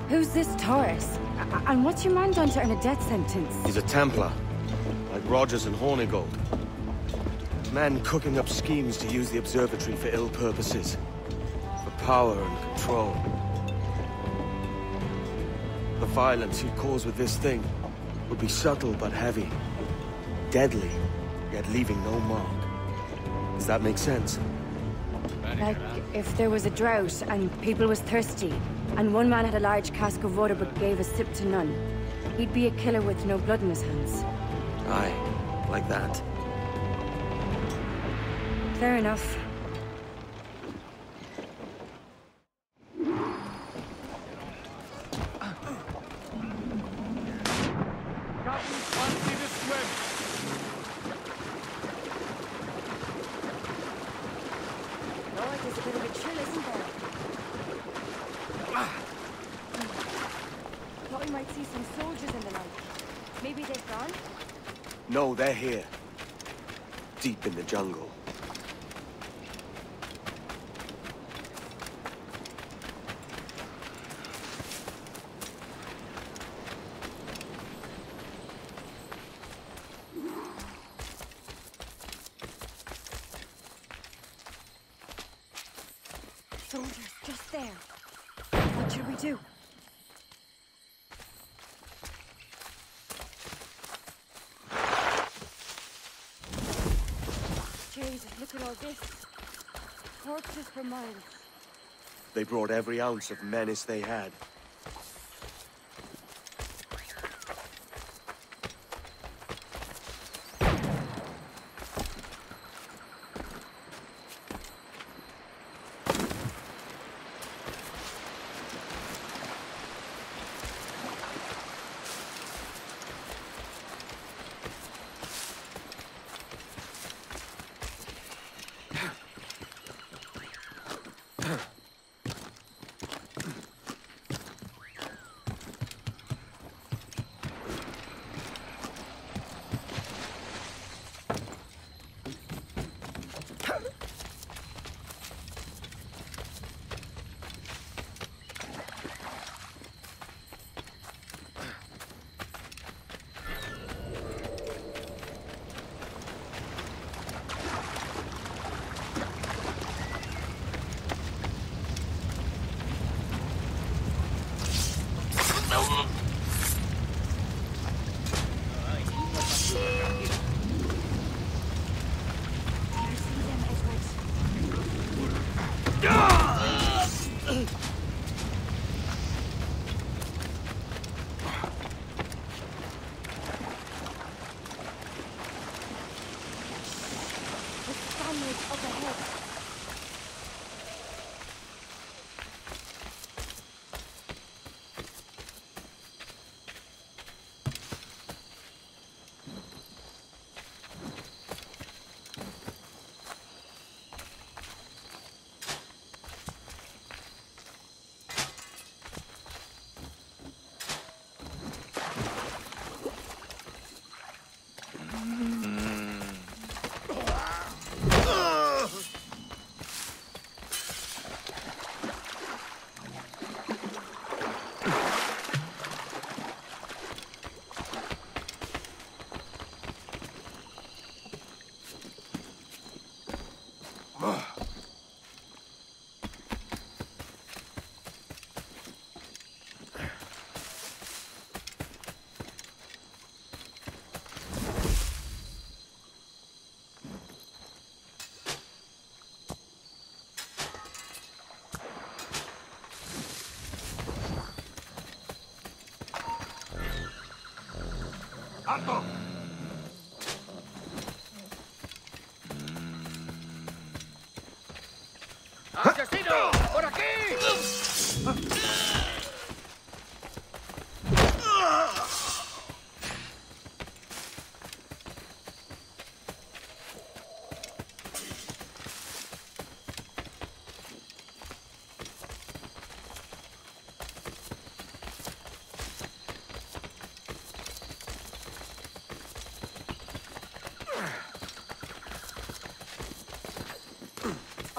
Who's this Taurus? And what's your man done to earn a death sentence? He's a Templar, like Rogers and Hornigold. Men cooking up schemes to use the observatory for ill purposes. For power and control. The violence he'd cause with this thing would be subtle but heavy. Deadly, yet leaving no mark. Does that make sense? Like, if there was a drought and people was thirsty, and one man had a large cask of water but gave a sip to none, he'd be a killer with no blood in his hands. Aye, like that. Fair enough. No, they're here. Deep in the jungle. Soldiers, just there. What should we do? Jesus, look at all this. Corpses for miles. They brought every ounce of menace they had. ¡Alto! ¡Asesino! ¡Por aquí!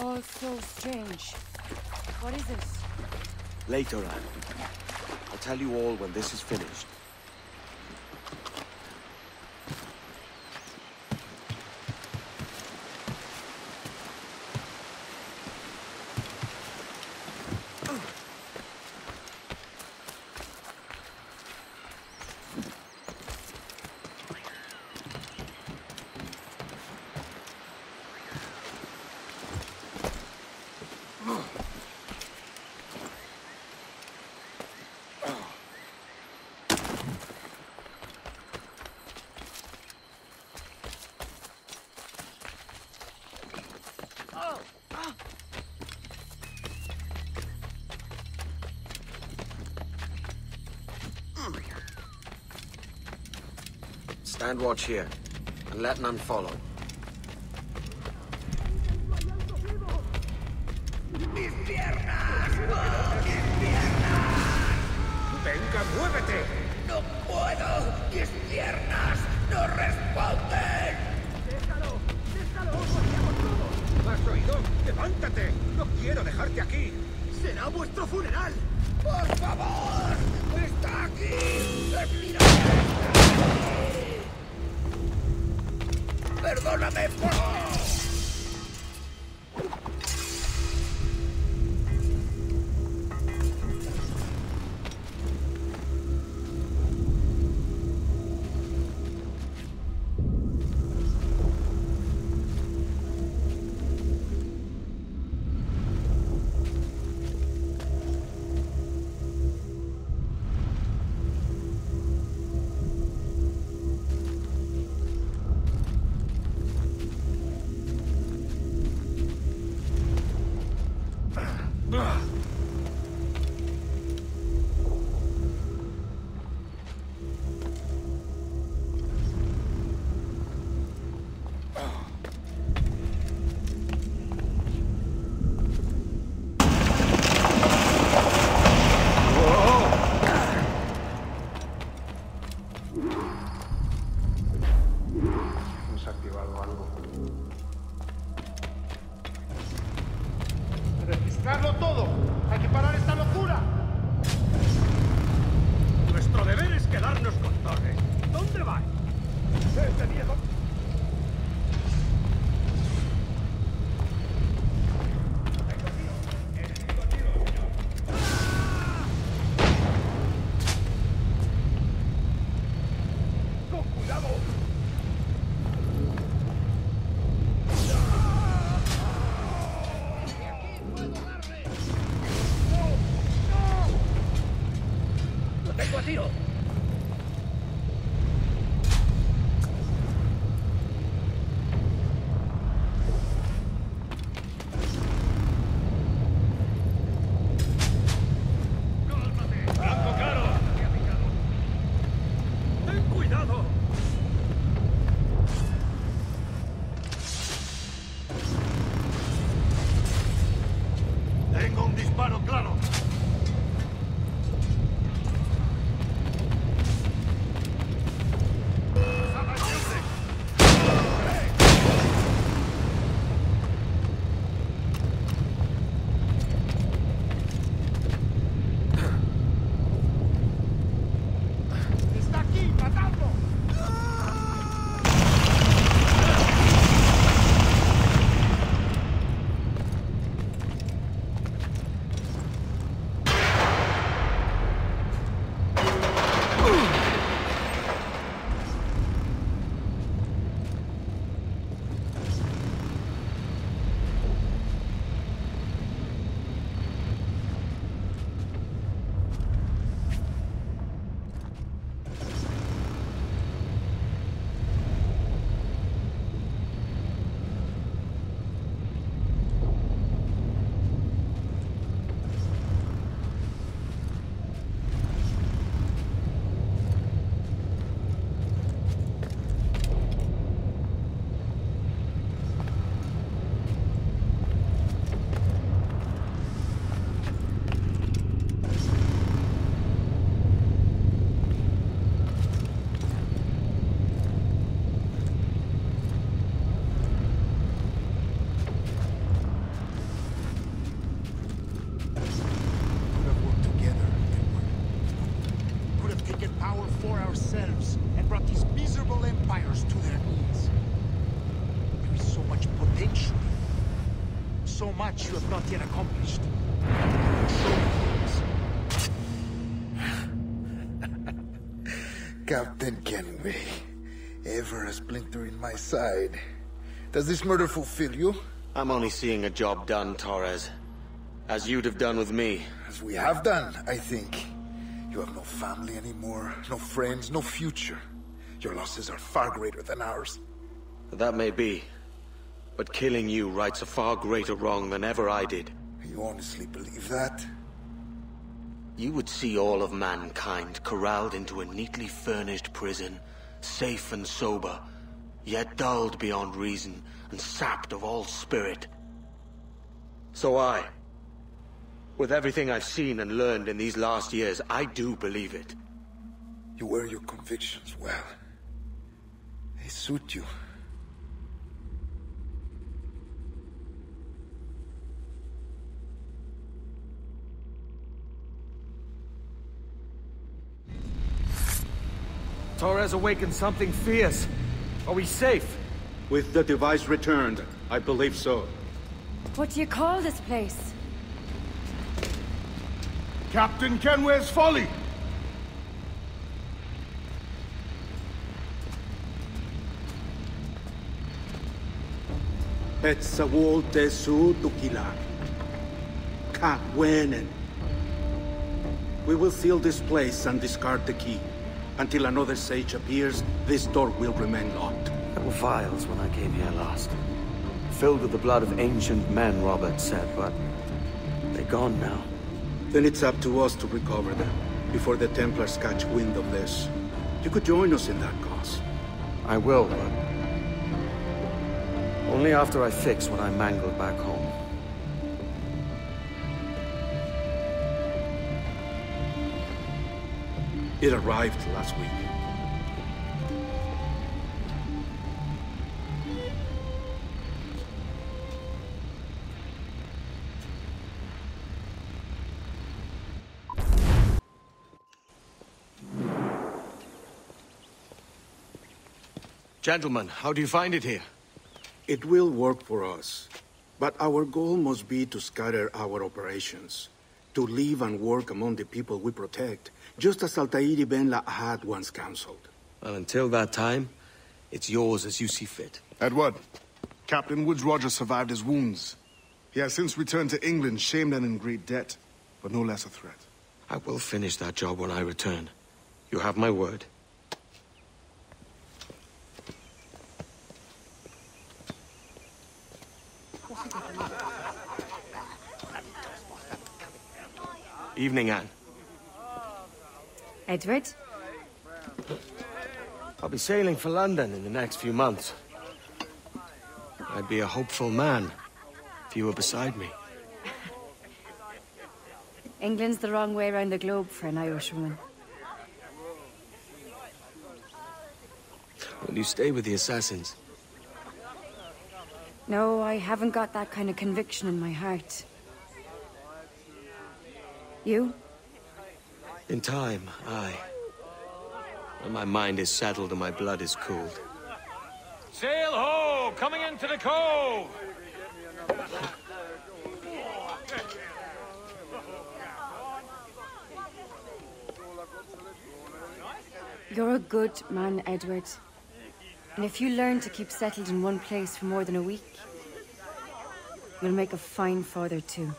All so strange. What is this? Later on. I'll tell you all when this is finished. Stand watch here, and let none follow. ¡Mis piernas! ¡Mis piernas! ¡Venga, muévete! ¡No puedo! ¡Mis piernas no responden! ¡Déjalo! ¡Déjalo! ¡Vayamos todos! ¿Has oído? ¡Levántate! ¡No quiero dejarte aquí! ¡Será vuestro funeral! ¡Por favor! ¡Está aquí! ¡Perdóname, por favor! ¡Registrarlo todo! ¡Hay que parar esta locura! Nuestro deber es quedarnos con Torres. ¿Dónde vais? ¡Este viejo! for ourselves and brought these miserable empires to their knees. There is so much potential. So much you have not yet accomplished. So Captain Kenway, ever a splinter in my side. Does this murder fulfill you? I'm only seeing a job done, Torres. As you'd have done with me. As we have done, I think. You have no family anymore, no friends, no future. Your losses are far greater than ours. That may be. But killing you rights a far greater wrong than ever I did. You honestly believe that? You would see all of mankind corralled into a neatly furnished prison, safe and sober, yet dulled beyond reason and sapped of all spirit. So with everything I've seen and learned in these last years, I do believe it. You wear your convictions well. They suit you. Torres awakened something fierce. Are we safe? With the device returned, I believe so. What do you call this place? Captain Kenway's Folly! Etsawol Tesu Tukila. Katwenen. We will seal this place and discard the key. Until another sage appears, this door will remain locked. There were vials when I came here last. Filled with the blood of ancient men, Robert said, but they're gone now. Then it's up to us to recover them, before the Templars catch wind of this. You could join us in that cause. I will, but only after I fix what I mangled back home. It arrived last week. Gentlemen, how do you find it here? It will work for us. But our goal must be to scatter our operations. To live and work among the people we protect, just as Altair Ben Lahad once counseled. Well, until that time, it's yours as you see fit. Edward, Captain Woods Rogers survived his wounds. He has since returned to England, shamed and in great debt, but no less a threat. I will finish that job when I return. You have my word. Evening, Anne. Edward? I'll be sailing for London in the next few months. I'd be a hopeful man if you were beside me. England's the wrong way around the globe for an Irishwoman. Will you stay with the assassins? No, I haven't got that kind of conviction in my heart. You? In time, aye. When my mind is settled and my blood is cooled. Sail ho! Coming into the cove! You're a good man, Edward. And if you learn to keep settled in one place for more than a week, you'll make a fine father too.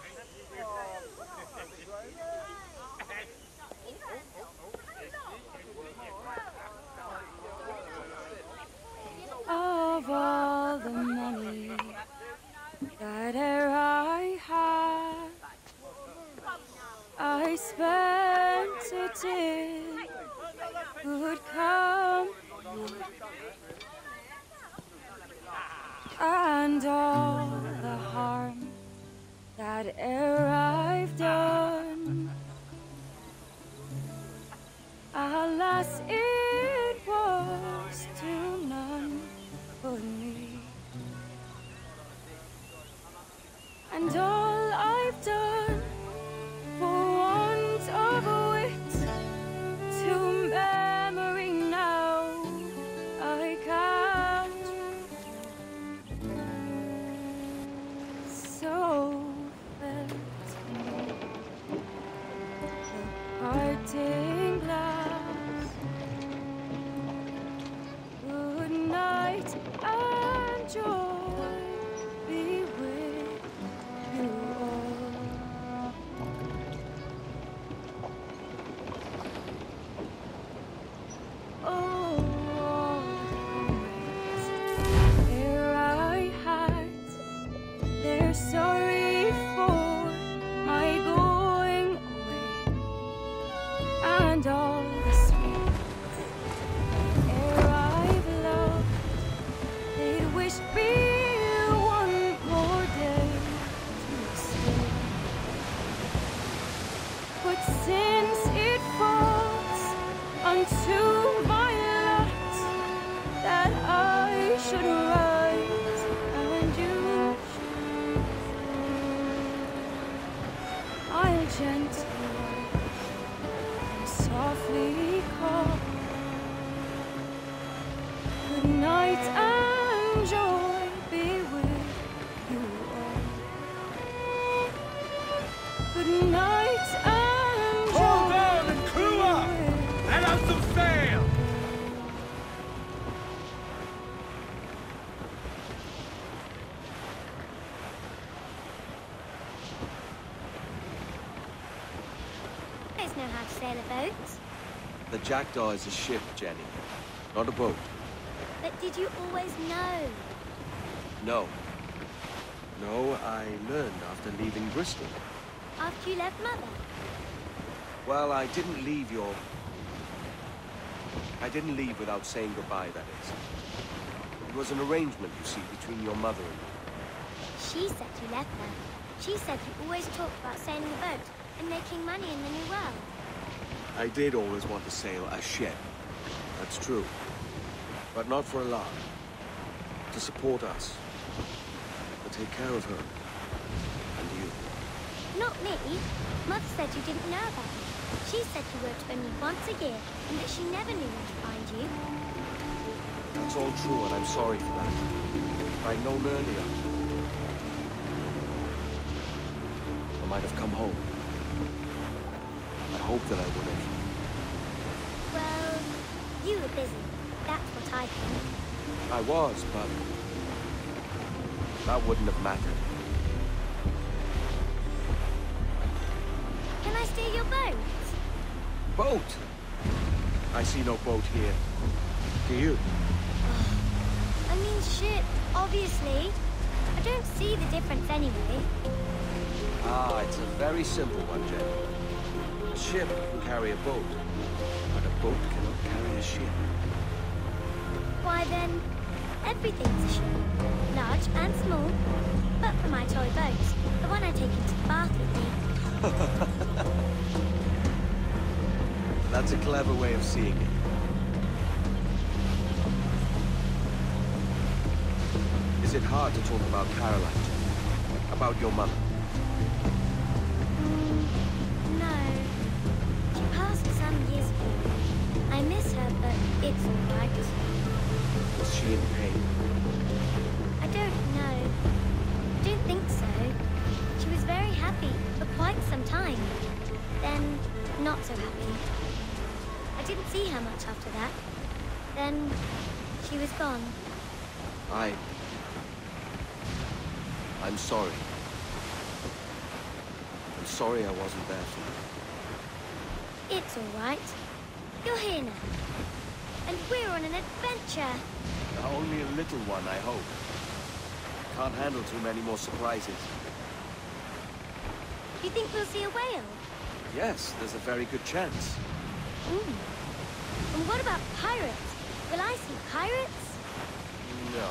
Of all the money that e'er I had, I spent it in good company, and all the harm that e'er I've done, alas, it was to none but me. And all I've done for want of wit to memory parting glass. Good night and joy be with you all. Oh, always ere I had, they're sorry for my going away, and all the sweet ere I've loved, they'd wish me one more day to stay. But since it falls unto my lot that I should write and you should fall, I'll gently watch and softly call. Good night and joy be with you all. Good night and joy. Hold on and crew up! Let out some sail! You guys know how to sail a boat. The Jackdaw is a ship, Jenny, not a boat. But did you always know? No. No, I learned after leaving Bristol. After you left Mother? Well, I didn't leave without saying goodbye, that is. It was an arrangement, you see, between your mother and me. She said you left her. She said you always talked about sailing a boat and making money in the New World. I did always want to sail a ship. That's true. But not for a lark. To support us. To take care of her. And you. Not me. Mother said you didn't know about me. She said you worked only once a year and that she never knew where to find you. That's all true, and I'm sorry for that. If I'd known earlier, I might have come home. I hope that I would have. Well, you were busy. That's what I think. I was, but that wouldn't have mattered. Can I steal your boat? Boat? I see no boat here. Do you? I mean ship, obviously. I don't see the difference anyway. Ah, it's a very simple one, Jenny. A ship can carry a boat, but a boat cannot carry a ship. Why then, everything's a ship. Large and small. But for my toy boat, the one I take into the bath with me. That's a clever way of seeing it. Is it hard to talk about Caroline, Jenny? About your mother? No. She passed some years ago. I miss her, but it's all right. Was she in pain? I don't know. I don't think so. She was very happy for quite some time. Then, not so happy. I didn't see her much after that. Then, she was gone. I'm sorry. I'm sorry I wasn't there for you. It's all right. You're here now. And we're on an adventure. Only a little one, I hope. Can't handle too many more surprises. Do you think we'll see a whale? Yes, there's a very good chance. Ooh. And what about pirates? Will I see pirates? No.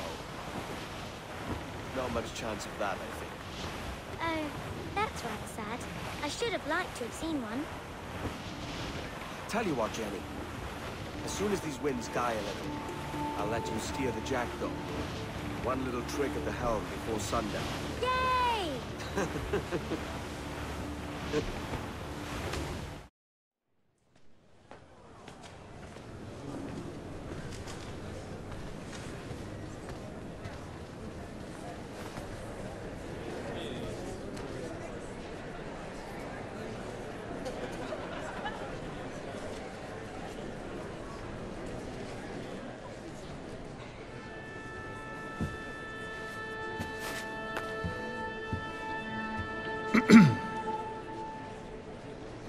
Not much chance of that, I think. Oh, that's rather sad. I should have liked to have seen one. Tell you what, Jenny. As soon as these winds die a little, I'll let you steer the Jackdaw. One little trick at the helm before sundown. Yay!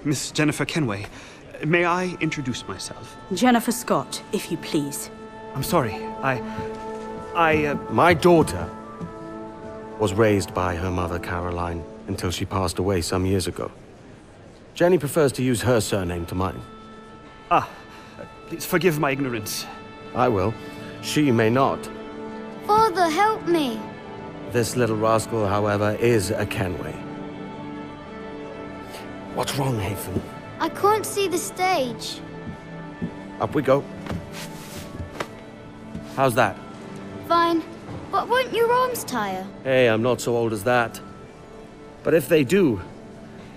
Miss Jennifer Kenway. May I introduce myself? Jennifer Scott, if you please. I'm sorry, My daughter was raised by her mother, Caroline, until she passed away some years ago. Jenny prefers to use her surname to mine. Please forgive my ignorance. I will. She may not. Father, help me. This little rascal, however, is a Kenway. What's wrong, Haytham? I can't see the stage. Up we go. How's that? Fine. But won't your arms tire? Hey, I'm not so old as that. But if they do,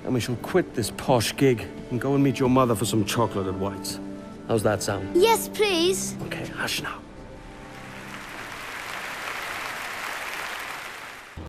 then we shall quit this posh gig and go and meet your mother for some chocolate and whites. How's that sound? Yes, please. Okay, hush now.